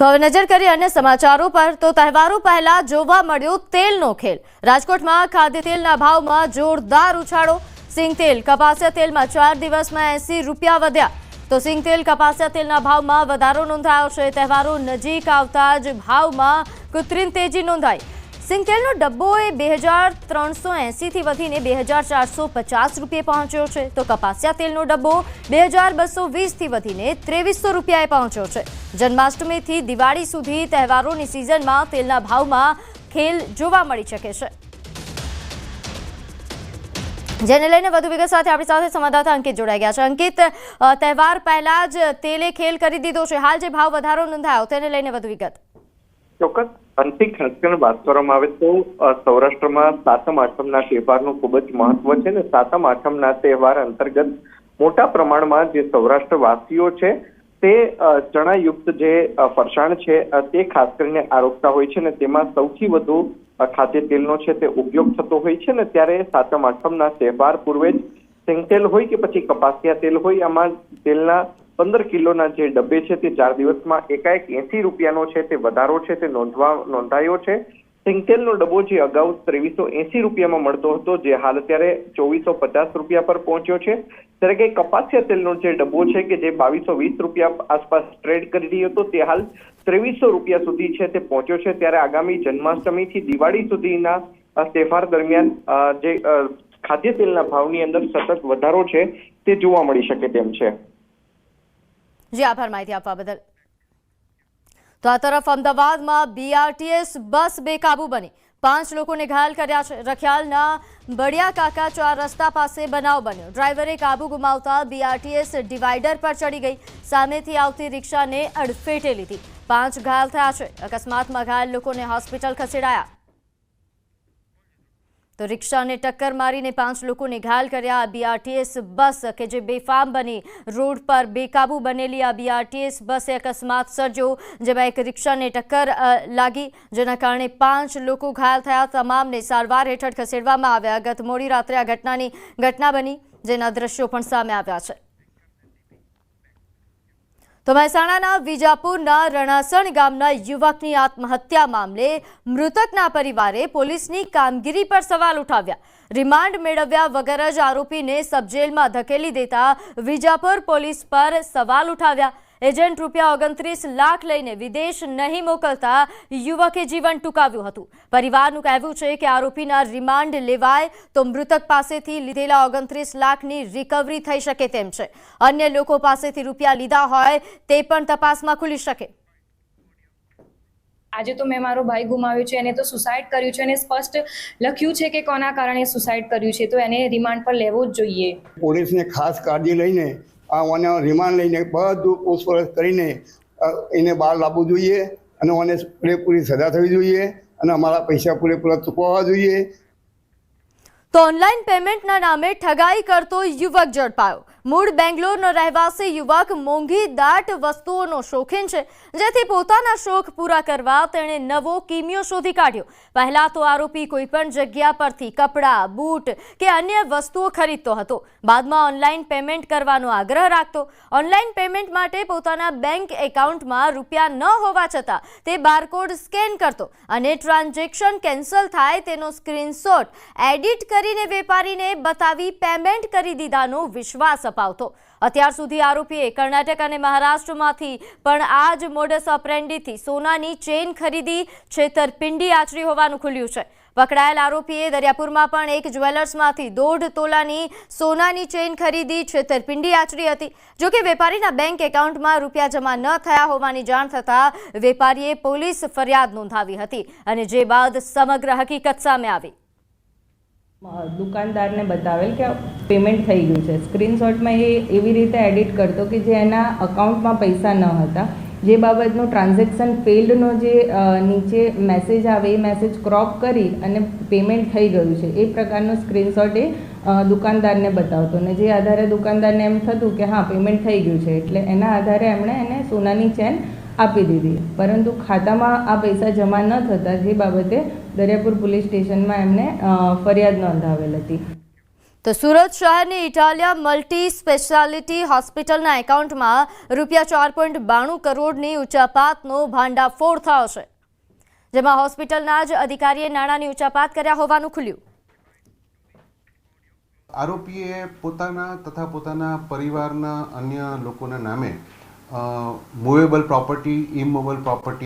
તો હવે નજર કરીએ અન્ય સમાચારો પર। તો તહેવારો પહેલા જોવા મળ્યો તેલનો ખેલ। રાજકોટમાં ખાદ્ય તેલના ભાવમાં જોરદાર ઉછાળો। સિંગ તેલ કપાસિયા તેલમાં 4 દિવસમાં 80 રૂપિયા વધ્યા। તો સિંગ તેલ કપાસિયા તેલના ભાવમાં વધારો નોંધાયો છે। તહેવારો નજીક આવતા જ ભાવમાં કૃત્રિમ તેજી નોંધાઈ। સિંગ તેલનો ડબ્બો એ 2380 થી વધીને 2450 રૂપિયા પહોંચ્યો છે। તો કપાસિયા તેલનો ડબ્બો 2220 થી વધીને 2300 રૂપિયાએ પહોંચ્યો છે। જન્માષ્ટમીથી દિવાળી સુધી તહેવારોની સિઝનમાં તેલના ભાવમાં ખેલ જોવા મળી શકે છે। જેને લઈને વધુ વિગત સાથે આપણી સાથે સંવાદદાતા અંકિત જોડાઈ ગયા છે। અંકિત, તહેવાર પહેલા જ તેલે ખેલ કરી દીધો છે। હાલ જે ભાવ વધારો નોંધાયો તેને લઈને વધુ વિગત। ચોક્કસ અંતિક ખાસ કરીને વાત કરવામાં આવે તો સૌરાષ્ટ્રમાં સાતમ આઠમના તહેવારનું ખૂબ જ મહત્વ છે ને સાતમ આઠમના તહેવાર અંતર્ગત મોટા પ્રમાણમાં જે સૌરાષ્ટ્રવાસીઓ છે તે ચણાયુક્ત જે ફરસાણ છે તે ખાસ કરીને આરોગતા હોય છે ને તેમાં સૌથી વધુ ખાદ્ય તેલનો છે તે ઉપયોગ થતો હોય છે ને ત્યારે સાતમ આઠમના તહેવાર પૂર્વે જ સિંગ તેલ હોય કે પછી કપાસિયા તેલ હોય આમાં તેલના 15 કિલોના જે ડબ્બે છે તે 4 દિવસમાં એકાએક 80 રૂપિયાનો છે તે વધારો છે તે નોંધાયો છે। સિંગ તેલનો ડબ્બો જે અગાઉ 2380 રૂપિયામાં મળતો હતો જે હાલ અત્યારે 2450 રૂપિયા પર પહોંચ્યો છે। ત્યારે કે કપાસિયા તેલનો જે ડબ્બો છે કે જે 2220 રૂપિયા આસપાસ ટ્રેડ કરી રહ્યો હતો તે હાલ 2300 રૂપિયા સુધી છે તે પહોંચ્યો છે। ત્યારે આગામી જન્માષ્ટમીથી દિવાળી સુધીના તહેવાર દરમિયાન જે ખાદ્ય તેલના ભાવની અંદર સતત વધારો છે તે જોવા મળી શકે તેમ છે। જી આભાર માહિતી આપવા બદલ। તો આ તરફ અમદાવાદમાં બીઆરટીએસ બસ બેકાબુ બની 5 લોકોને ઘાયલ કર્યા છે। રખિયાલના બડિયા કાકા 4 રસ્તા પાસે બનાવ બન્યો। ડ્રાઈવરે કાબુ ગુમાવતા બીઆરટીએસ ડિવાઈડર પર ચડી ગઈ। સામેથી આવતી રિક્ષાને અડફેટે લીધી। 5 ઘાયલ થયા છે। અકસ્માતમાં ઘાયલ લોકોને હોસ્પિટલ ખસેડાયા। તો રિક્ષાને ટક્કર મારીને 5 લોકોને ઘાયલ કર્યા। બીઆરટીએસ બસ કે જે બેફામ બની રોડ પર બેકાબુ બનેલી આ બીઆરટીએસ બસે અકસ્માત સર્જ્યો જેમાં એક રિક્ષાને ટક્કર લાગી જેના કારણે 5 લોકો ઘાયલ થયા। તમામને સારવાર હેઠળ ખસેડવામાં આવ્યા। ગત મોડી રાત્રે આ ઘટના બની જેના દ્રશ્યો પણ સામે આવ્યા છે। તો મહેસાણાના વિજાપુરના રણાસણ ગામના યુવકની આત્મહત્યા મામલે મૃતકના પરિવારે પોલીસની કામગીરી પર સવાલ ઉઠાવ્યા। રિમાન્ડ મેળવ્યા વગર જ આરોપીને સબજેલમાં ધકેલી દેતા વિજાપુર પોલીસ પર સવાલ ઉઠાવ્યા। એજન્ટ રૂપિયા 29 લાખ લઈને વિદેશ નહીં મોકલતા યુવકે જીવન ટૂંકાવ્યું હતું। પરિવારનું કહેવું છે કે આરોપીના રિમાન્ડ લેવાય તો મૃતક પાસેથી લીધેલા 29 લાખની રિકવરી થઈ શકે તેમ છે। અન્ય લોકો પાસેથી રૂપિયા લીધા હોય તે પણ તપાસમાં ખુલી શકે। આજે તો મેં મારો ભાઈ ગુમાવ્યો છે, એને તો સુસાઇડ કર્યું છે અને સ્પષ્ટ લખ્યું છે કે કોના કારણે સુસાઇડ કર્યું છે, તો એને રિમાન્ડ પર લેવો જ જોઈએ। પોલીસને ખાસ કાળજી લઈને આને રિમાન્ડ લઈને બધું પૂછપરછ કરીને એને બહાર લાવવું જોઈએ અને મને પૂરેપૂરી સજા થવી જોઈએ અને અમારા પૈસા પૂરેપૂરા ચૂકવવા જોઈએ। તો ઓનલાઈન પેમેન્ટના નામે ઠગાઈ કરતો યુવક ઝડપાયો। મૂળ બેંગ્લોરનો રહેવાસી યુવક મોંઘી દાટ વસ્તુઓનો શોખીન છે જેથી પોતાના શોખ પૂરા કરવા તેણે નવો કિમિયો શોધી કાઢ્યો। પહેલા તો આરોપી કોઈપણ જગ્યા પરથી કપડાં, બૂટ કે અન્ય વસ્તુઓ ખરીદતો હતો। બાદમાં ઓનલાઈન પેમેન્ટ કરવાનો આગ્રહ રાખતો। ઓનલાઈન પેમેન્ટ માટે પોતાના બેંક એકાઉન્ટમાં રૂપિયા ન હોવા છતાં તે બારકોડ સ્કેન કરતો અને ટ્રાન્ઝેક્શન કેન્સલ થાય તેનો સ્ક્રીનશોટ એડિટ કરીને વેપારીને બતાવી પેમેન્ટ કરી દીધાનો વિશ્વાસ અપાવતો। અત્યાર સુધી આરોપીએ કર્ણાટક અને મહારાષ્ટ્રમાંથી પણ આ જ મોડસ ઓપરેન્ડીથી સોનાની ચેઇન ખરીદી છેતરપિંડી આચરી હોવાનું ખુલ્યું છે। પકડાયેલ આરોપીએ દરિયાપુરમાં પણ એક જ્વેલર્સમાંથી 1.5 તોલાની સોનાની ચેઇન ખરીદી છેતરપિંડી આચરી હતી। જો કે વેપારીના બેંક એકાઉન્ટમાં રૂપિયા જમા ન થયા હોવાની જાણ થતાં વેપારીએ પોલીસ ફરિયાદ નોંધાવી હતી અને જે બાદ સમગ્ર હકીકત સામે આવી। દુકાનદારને બતાવેલ કે પેમેન્ટ થઈ ગયું છે। સ્ક્રીનશોટમાં એ એવી રીતે એડિટ કરતો કે જે એના અકાઉન્ટમાં પૈસા ન હતા, જે બાબતનું ટ્રાન્ઝેક્શન ફેલ્ડનો જે નીચે મેસેજ આવે એ મેસેજ ક્રોપ કરી અને પેમેન્ટ થઈ ગયું છે એ પ્રકારનો સ્ક્રીનશોટ એ દુકાનદારને બતાવતો અને જે આધારે દુકાનદારને એમ થતું કે હા પેમેન્ટ થઈ ગયું છે એટલે એના આધારે એમણે એને સોનાની ચેન આપી દીધી। પરંતુ ખાતામાં આ પૈસા જમા ન થતા જે બાબતે દરિયાપુર પોલીસ સ્ટેશનમાં એમને ફરિયાદ નોંધાવેલ હતી। તો સુરત શહેરની ઇટાલિયા મલ્ટી સ્પેશિયાલિટી હોસ્પિટલના એકાઉન્ટમાં ₹4.92 કરોડની ઉચાપાતનો ભાંડાફોડ થયો છે, જેમાં હોસ્પિટલના જ અધિકારીએ નાણાંની ઉચાપાત કર્યા હોવાનું ખુલ્યું. આરોપીએ પોતાના તથા પોતાના પરિવારના અન્ય લોકોના નામે મૂવેબલ પ્રોપર્ટી, ઇમૂવેબલ પ્રોપર્ટી